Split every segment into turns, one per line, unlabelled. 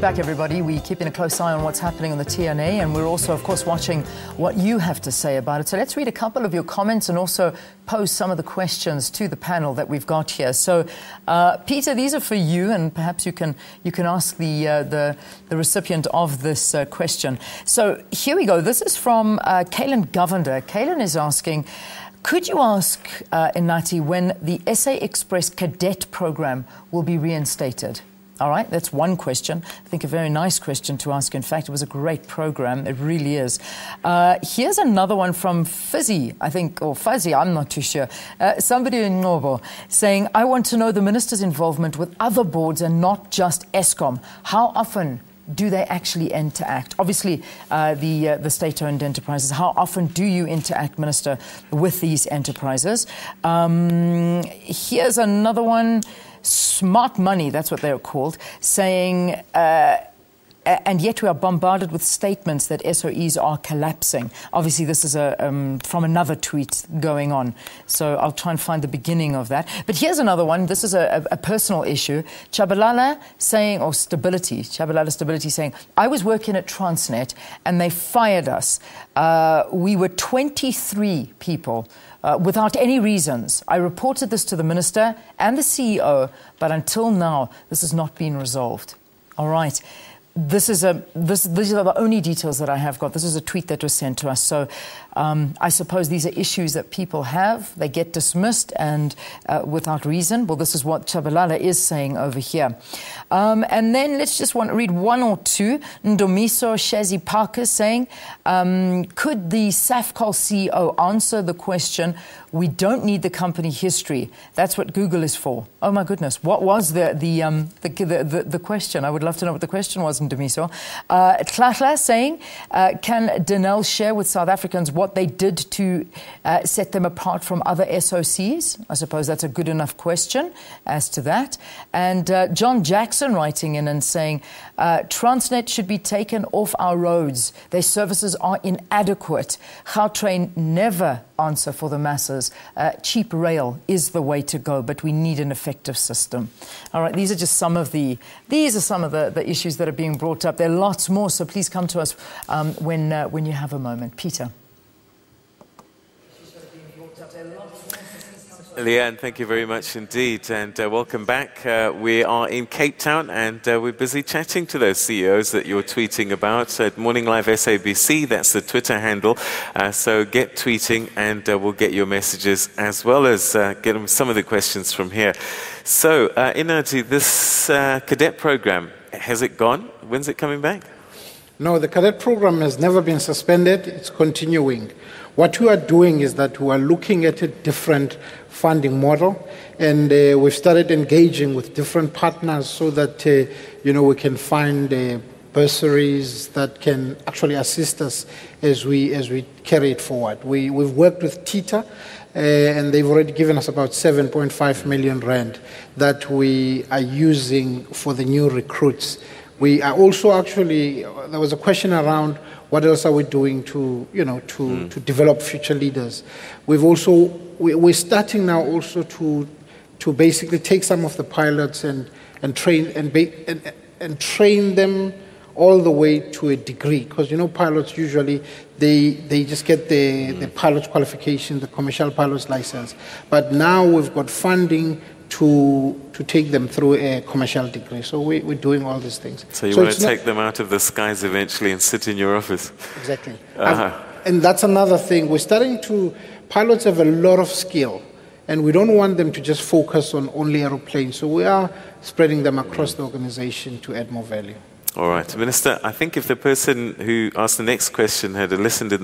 back, everybody. We're keeping a close eye on what's happening on the TNA, and we're also, of course, watching what you have to say about it. So let's read a couple of your comments and also pose some of the questions to the panel that we've got here. So, Peter, these are for you, and perhaps you can ask the recipient of this question. So here we go. This is from Kaylin Govender. Kaylin is asking, could you ask Inati when the SA Express cadet program will be reinstated? All right, that's one question. I think a very nice question to ask. In fact, it was a great program. It really is. Here's another one from Fizzy, I think, or Fuzzy, I'm not too sure. Somebody in Ndoro saying, I want to know the minister's involvement with other boards and not just Eskom. How often do they actually interact? Obviously, the state-owned enterprises. How often do you interact, Minister, with these enterprises? Here's another one. Smart money, that's what they're called, saying, and yet we are bombarded with statements that SOEs are collapsing. Obviously, this is from another tweet going on, so I'll try and find the beginning of that. But here's another one. This is a personal issue. Chabalala saying, or Chabalala Stability saying, I was working at Transnet and they fired us. We were 23 people. Without any reasons. I reported this to the minister and the CEO, but until now, this has not been resolved. All right. These are the only details that I have got. This is a tweet that was sent to us. So I suppose these are issues that people have. They get dismissed and without reason. Well, this is what Chabalala is saying over here. And then let's just read one or two. Ndomiso Shazi Parker saying, could the SAFCOL CEO answer the question, we don't need the company history. That's what Google is for. Oh, my goodness. What was the question? I would love to know what the question was, Ndomiso. Tlahla saying, can Denel share with South Africans what they did to set them apart from other SOCs? I suppose that's a good enough question as to that. And John Jackson writing in and saying, Transnet should be taken off our roads. Their services are inadequate. Gautrain never answer for the masses. Cheap rail is the way to go, but we need an effective system. All right, these are just some of the issues that are being brought up. There are lots more, so please come to us when you have a moment. Peter.
Leanne, thank you very much indeed, and welcome back. We are in Cape Town, and we're busy chatting to those CEOs that you're tweeting about at Morning Live SABC. That's the Twitter handle. So get tweeting, and we'll get your messages as well as get some of the questions from here. So, Inati, this cadet program, has it gone? When's it coming back?
No, the cadet program has never been suspended. It's continuing. What we are doing is that we are looking at a different funding model, and we've started engaging with different partners so that we can find bursaries that can actually assist us as we carry it forward. We've worked with TITA, and they've already given us about 7.5 million rand that we are using for the new recruits. We are also actually, there was a question around what else are we doing to develop future leaders. We're starting now also to basically take some of the pilots and train them all the way to a degree, because pilots usually they just get the pilot's qualification, the commercial pilot's license. But now we've got funding to take them through a commercial degree. So we're doing all these things.
So you want to take them out of the skies eventually and sit in your office.
Exactly. And that's another thing. Pilots have a lot of skill, and we don't want them to just focus on only aeroplanes. So we are spreading them across the organization to add more value.
All right. Minister, I think if the person who asked the next question had listened in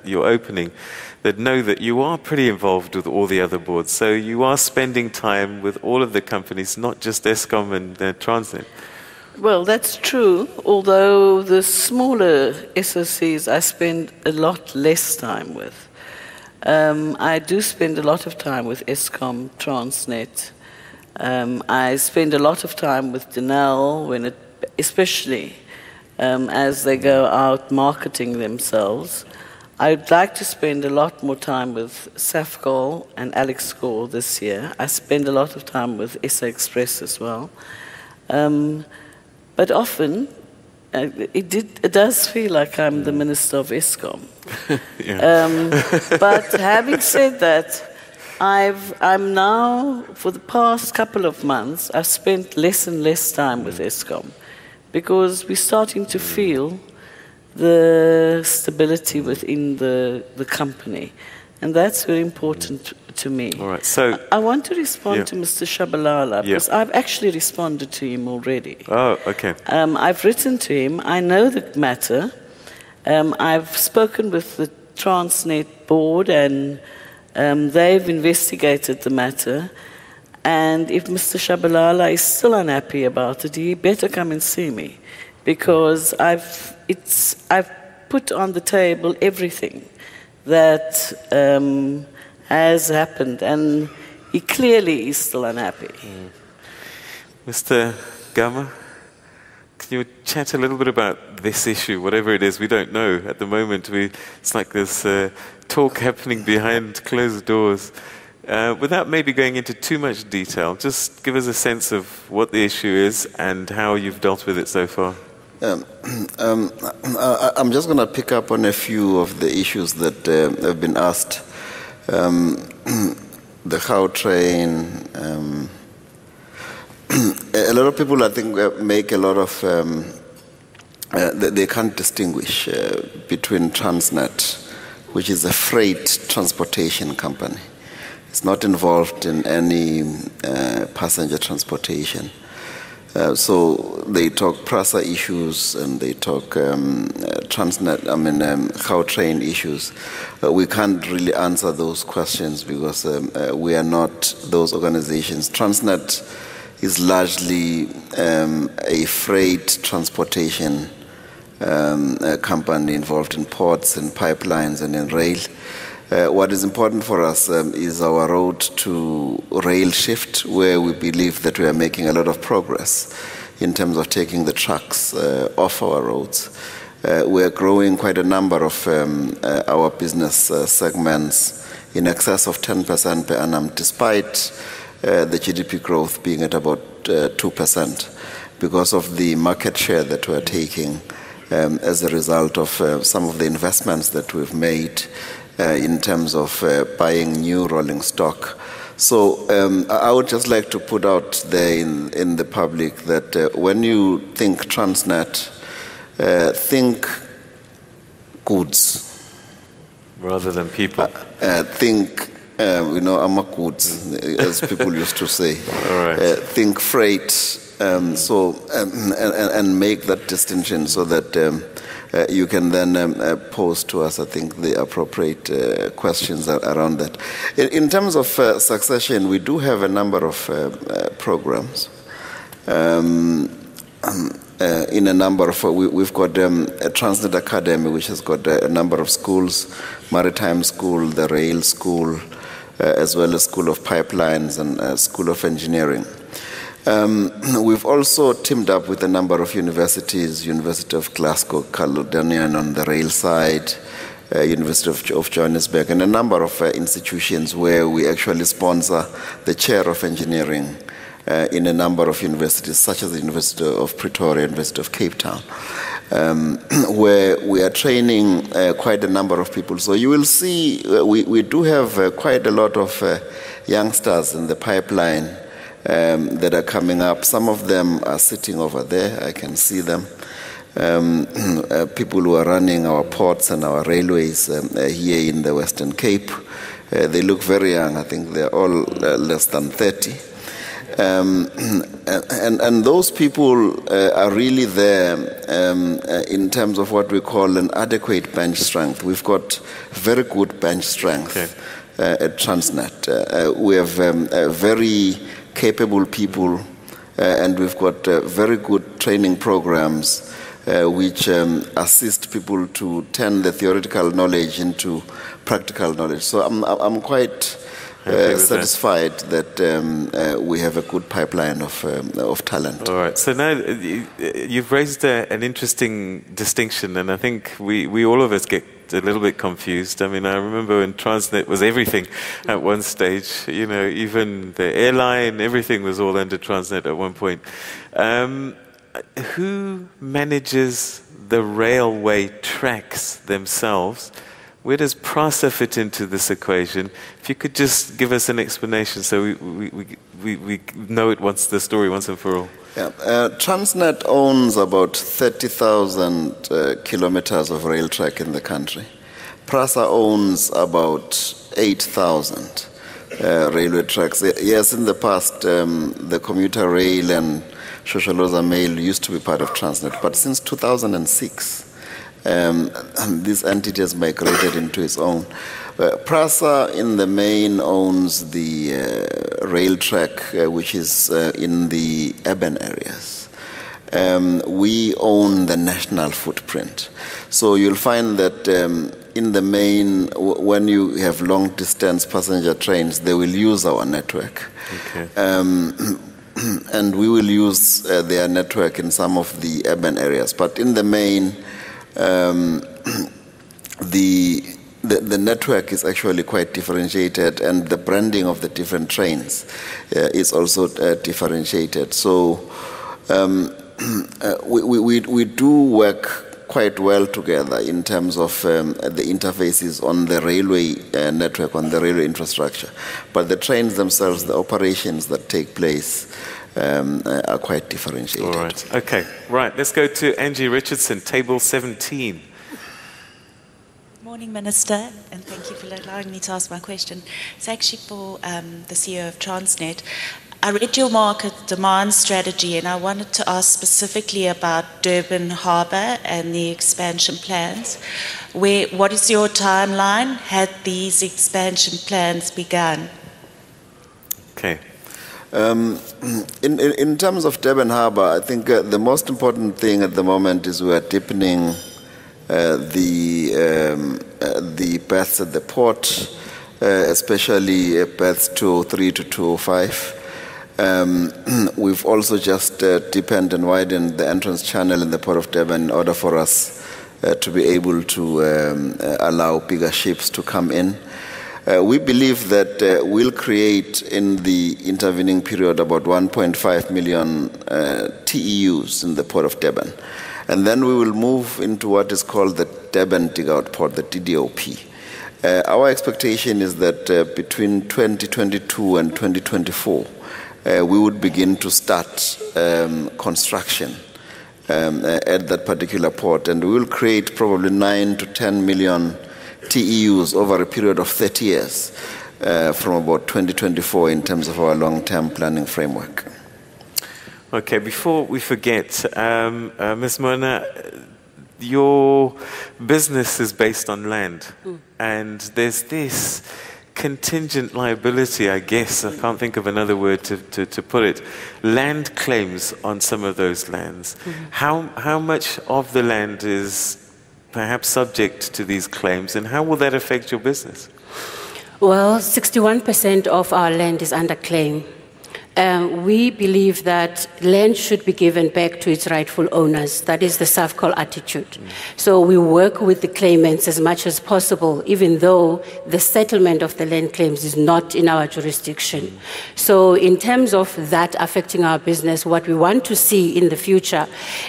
your opening, they'd know that you are pretty involved with all the other boards. So you are spending time with all of the companies, not just Eskom and Transnet.
Well, that's true, although the smaller SOCs I spend a lot less time with. I do spend a lot of time with Eskom, Transnet. I spend a lot of time with Denel, especially as they go out marketing themselves. I'd like to spend a lot more time with SAFCOL and Alex Gore this year. I spend a lot of time with SA Express as well. But often, it does feel like I'm the Minister of ESCOM. But having said that, I'm now, for the past couple of months, I've spent less and less time with ESCOM because we're starting to feel the stability within the company. And that's very important to me.
All right, so
I want to respond to Mr. Shabalala because I've actually responded to him already.
Oh, okay.
I've written to him. I know the matter. I've spoken with the Transnet board and they've investigated the matter. And if Mr. Shabalala is still unhappy about it, he better come and see me because I've put on the table everything that has happened, and he clearly is still unhappy.
Mr. Gama, can you chat a little bit about this issue, whatever it is? We don't know at the moment. It's like there's talk happening behind closed doors. Without maybe going into too much detail, just give us a sense of what the issue is and how you've dealt with it so far.
I'm just going to pick up on a few of the issues that have been asked. The how train. A lot of people, I think, make a lot of. They can't distinguish between Transnet, which is a freight transportation company. It's not involved in any passenger transportation. So they talk PRASA issues and they talk Gautrain issues. We can't really answer those questions because we are not those organizations. Transnet is largely a freight transportation company involved in ports and pipelines and in rail. What is important for us is our road to rail shift, where we believe that we are making a lot of progress in terms of taking the trucks off our roads. We are growing quite a number of our business segments in excess of 10% per annum, despite the GDP growth being at about 2%, because of the market share that we are taking as a result of some of the investments that we've made in terms of buying new rolling stock. So I would just like to put out there in the public that when you think Transnet, think goods.
Rather than people.
Think, goods, as people used to say.
All right.
Think freight, and make that distinction so that you can then pose to us, I think, the appropriate questions around that. In terms of succession, we do have a number of programs. In a number of, we've got a Transnet Academy, which has got a number of schools, Maritime School, the Rail School, as well as School of Pipelines and School of Engineering. We've also teamed up with a number of universities, University of Glasgow, Caledonian on the rail side, University of Johannesburg, and a number of institutions where we actually sponsor the chair of engineering in a number of universities, such as the University of Pretoria, University of Cape Town, where we are training quite a number of people. So you will see we do have quite a lot of youngsters in the pipeline that are coming up. Some of them are sitting over there. I can see them. People who are running our ports and our railways here in the Western Cape. They look very young. I think they're all less than 30. And those people are really there in terms of what we call an adequate bench strength. We've got very good bench strength at Transnet. We have very capable people, and we've got very good training programs which assist people to turn the theoretical knowledge into practical knowledge. So I'm quite satisfied that we have a good pipeline of talent.
All right. So now you've raised an interesting distinction, and I think we all of us get a little bit confused. I mean, I remember when Transnet was everything at one stage. You know, even the airline, everything was all under Transnet at one point. who manages the railway tracks themselves? Where does PRASA fit into this equation? If you could just give us an explanation so we know the story once and for all.
Yeah. Transnet owns about 30,000 kilometers of rail track in the country. PRASA owns about 8,000 railway tracks. Yes, in the past, the commuter rail and Shosholoza Mail used to be part of Transnet, but since 2006, this entity has migrated into its own. PRASA, in the main, owns the rail track, which is in the urban areas. We own the national footprint. So you'll find that in the main, when you have long-distance passenger trains, they will use our network.
Okay.
And we will use their network in some of the urban areas. But in the main, the network is actually quite differentiated, and the branding of the different trains is also differentiated. So we do work quite well together in terms of the interfaces on the railway network, on the railway infrastructure. But the trains themselves, the operations that take place, are quite differentiated.
All right. Okay. Right. Let's go to Angie Richardson, table 17.
Morning, Minister, and thank you for allowing me to ask my question. It's actually for the CEO of Transnet. I read your market demand strategy, and I wanted to ask specifically about Durban Harbour and the expansion plans. What is your timeline? Had these expansion plans begun?
Okay.
In terms of Durban Harbour, I think the most important thing at the moment is we are deepening the berths at the port, especially berths 203 to 205. We've also just deepened and widened the entrance channel in the Port of Durban in order for us to be able to allow bigger ships to come in. We believe that we'll create in the intervening period about 1.5 million TEUs in the Port of Durban. And then we will move into what is called the Durban Dig-Out Port, the DDOP. Our expectation is that between 2022 and 2024, we would begin to start construction at that particular port, and we will create probably 9 to 10 million TEUs over a period of 30 years from about 2024 in terms of our long-term planning framework.
Okay, before we forget, Ms. Mona, your business is based on land, and there's this contingent liability, I guess, I can't think of another word to put it, land claims on some of those lands. How much of the land is perhaps subject to these claims, and how will that affect your business?
Well, 61% of our land is under claim. We believe that land should be given back to its rightful owners. That is the SAFCOL attitude. So we work with the claimants as much as possible, even though the settlement of the land claims is not in our jurisdiction. So in terms of that affecting our business, what we want to see in the future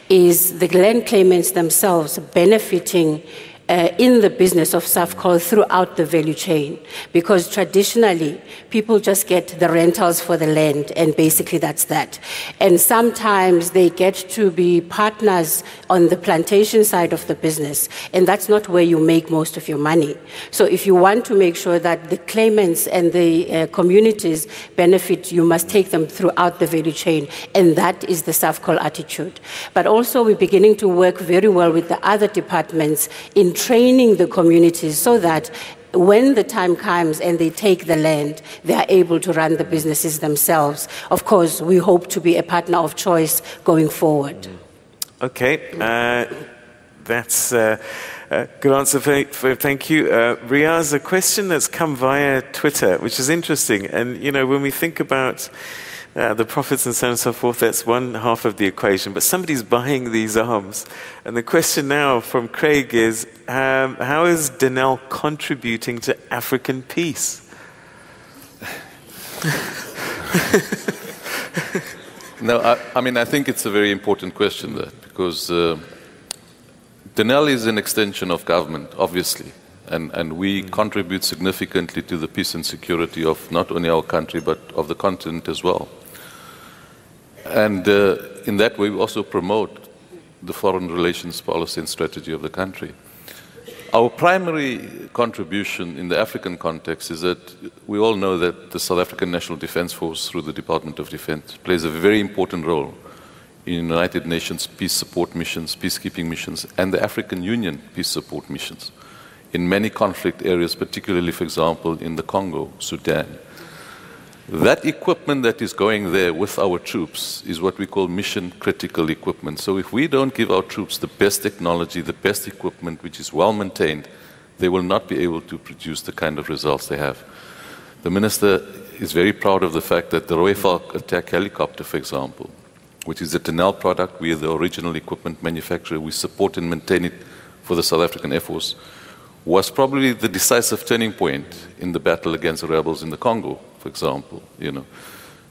is the land claimants themselves benefiting in the business of SAFCOL throughout the value chain, because traditionally people just get the rentals for the land, and basically that's that. And sometimes they get to be partners on the plantation side of the business, and that's not where you make most of your money. So if you want to make sure that the claimants and the communities benefit, you must take them throughout the value chain, and that is the SAFCOL attitude. But also we're beginning to work very well with the other departments in training the communities so that when the time comes and they take the land, they are able to run the businesses themselves. Of course, we hope to be a partner of choice going forward.
Okay, that's a good answer. Thank you. Riaz, a question that's come via Twitter, which is interesting. And, you know, when we think about the profits and so on and so forth, that's one half of the equation. But somebody's buying these arms. And the question now from Craig is, how is Denel contributing to African peace?
No, I mean, I think it's a very important question there, because Denel is an extension of government, obviously, and we contribute significantly to the peace and security of not only our country, but of the continent as well. And in that way, we also promote the foreign relations policy and strategy of the country. Our primary contribution in the African context is that we all know that the South African National Defence Force, through the Department of Defence, plays a very important role in United Nations peace support missions, peacekeeping missions, and the African Union peace support missions in many conflict areas, particularly, for example, in the Congo, Sudan. That equipment that is going there with our troops is what we call mission-critical equipment. So if we don't give our troops the best technology, the best equipment, which is well-maintained, they will not be able to produce the kind of results they have. The Minister is very proud of the fact that the Rooivalk attack helicopter, for example, which is a Denel product, we are the original equipment manufacturer, we support and maintain it for the South African Air Force, was probably the decisive turning point in the battle against the rebels in the Congo, for example, you know.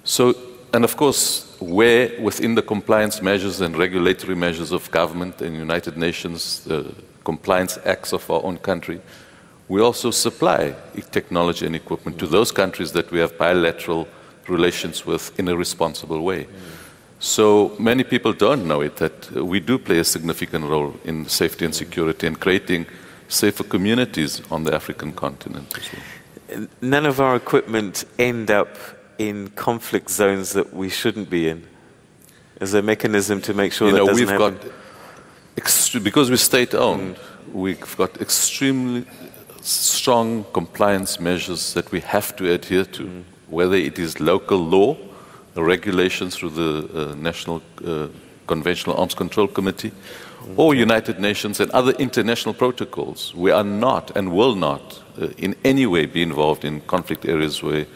So, and of course, where within the compliance measures and regulatory measures of government and United Nations compliance acts of our own country, we also supply technology and equipment to those countries that we have bilateral relations with in a responsible way. So many people don't know it, that we do play a significant role in safety and security and creating safer communities on the African continent as well.
None of our equipment end up in conflict zones that we shouldn't be in. Is there a mechanism to make sure that doesn't happen?
Because we're state-owned, we've got extremely strong compliance measures that we have to adhere to, whether it is local law, regulations through the National Conventional Arms Control Committee, or United Nations and other international protocols. We are not and will not in any way be involved in conflict areas where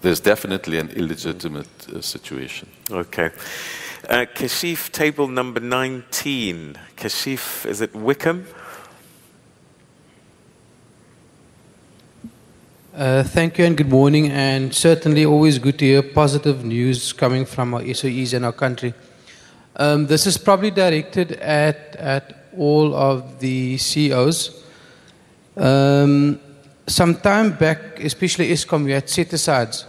there's definitely an illegitimate situation.
Okay. Kashif, table number 19. Kashif, is it Wickham?
Thank you and good morning, and certainly always good to hear positive news coming from our SOEs and our country. This is probably directed at all of the CEOs. Some time back, especially Eskom, we had set-asides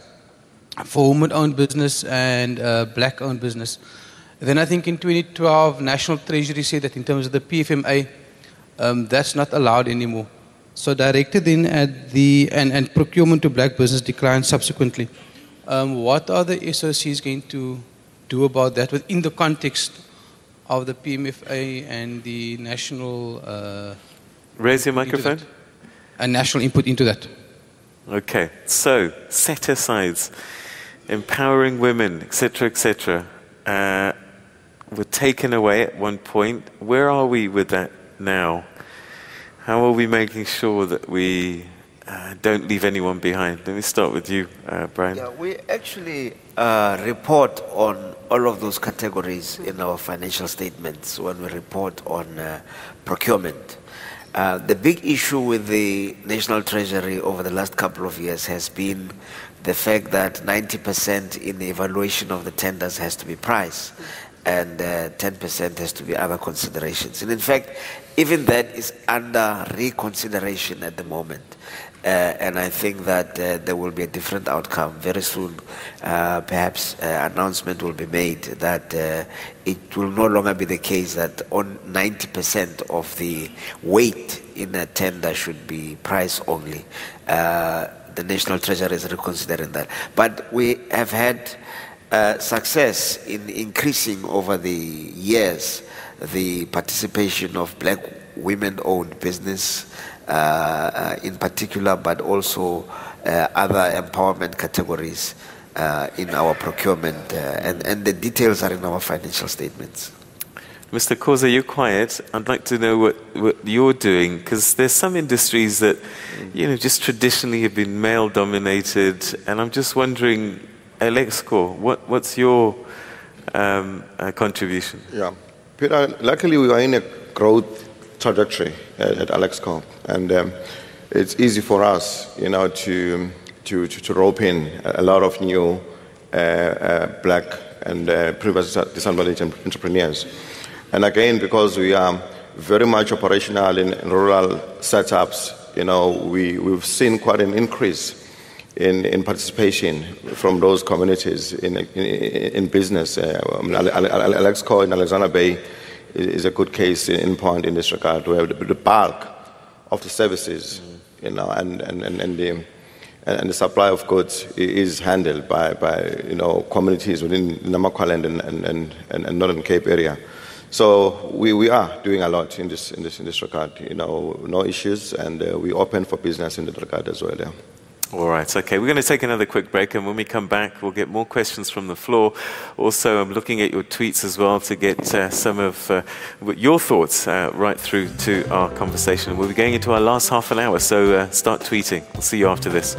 for women-owned business and black-owned business. Then I think in 2012, National Treasury said that in terms of the PFMA, that's not allowed anymore. So directed in at the, and procurement to black business declined subsequently. What are the SOCs going to do about that within the context of the PMFA and the national...
Raise your microphone.
And national input into that.
Okay, so set-asides, empowering women, etc., were taken away at one point. Where are we with that now? How are we making sure that we don't leave anyone behind? Let me start with you, Brian.
Yeah, we actually report on all of those categories in our financial statements when we report on procurement. The big issue with the National Treasury over the last couple of years has been the fact that 90% in the evaluation of the tenders has to be price, and 10% has to be other considerations. And in fact, even that is under reconsideration at the moment. And I think that there will be a different outcome very soon. Perhaps announcement will be made that it will no longer be the case that on 90% of the weight in a tender should be price only. The National Treasury is reconsidering that. But we have had success in increasing over the years the participation of black women-owned business in particular, but also other empowerment categories in our procurement, and the details are in our financial statements.
Mr. Khoza, you're quiet. I'd like to know what you're doing, because there's some industries that, you know, just traditionally have been male-dominated, and I'm just wondering, Alexco, what's your contribution?
Yeah, Peter, luckily we are in a growth trajectory at Alexco, and it's easy for us, you know, to rope in a lot of new black and previously disadvantaged entrepreneurs. And again, because we are very much operational in rural setups, we've seen quite an increase in participation from those communities in business. Alexco in Alexander Bay is a good case in point in this regard, where the bulk of the services, and the supply of goods is handled by communities within Namaqualand and Northern Cape area. So we are doing a lot in this regard. No issues, and we're open for business in that regard as well. Yeah.
All right, okay. We're going to take another quick break, and when we come back, we'll get more questions from the floor. Also, I'm looking at your tweets as well to get some of your thoughts right through to our conversation. We'll be going into our last half an hour, so start tweeting. We'll see you after this.